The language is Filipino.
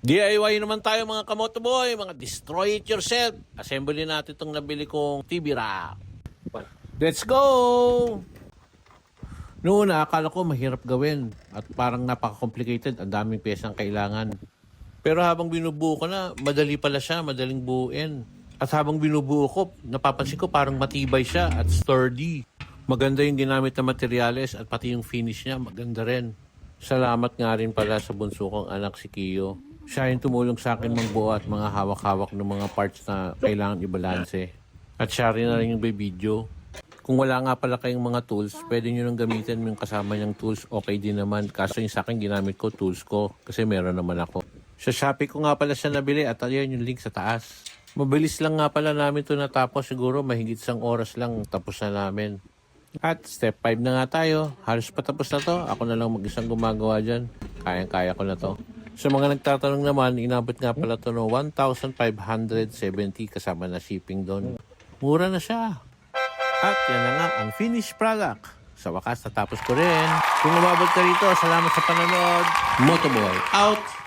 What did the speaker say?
DIY naman tayo mga kamotoboy, mga destroy it yourself. Assemble natin itong nabili kong TV rack. Let's go! Noon akala ko mahirap gawin at parang napaka-complicated, ang daming pyesang kailangan. Pero habang binubuo ko na, madali pala siya, madaling buuin. At habang binubuo ko, napapansin ko parang matibay siya at sturdy. Maganda yung ginamit na materyales at pati yung finish niya, maganda rin. Salamat nga rin pala sa bunso kong anak si Kiyo. Siya yung tumulong sa akin magbuo at mga hawak-hawak ng mga parts na kailangan ibalanse. At siya rin na rin yung video. Kung wala nga pala kayong mga tools, pwede nyo nang gamitin yung kasama niyang tools, okay din naman. Kaso yung sa akin ginamit ko tools ko kasi meron naman ako. Sa Shopee ko nga pala siya nabili at ayun yung link sa taas. Mabilis lang nga pala namin ito natapos, siguro mahigit 1 oras lang tapos na namin. At step 5 na nga tayo. Halos patapos na to. Ako na lang mag-isang gumagawa dyan. Kayang-kaya ko na to. Sa mga nagtatanong naman, inabot nga pala to no 1,570 kasama na shipping doon. Mura na siya. At yan na nga ang finished product. Sa wakas, natapos ko rin. Kung umabot ka rito, salamat sa panonood. Motoboy out!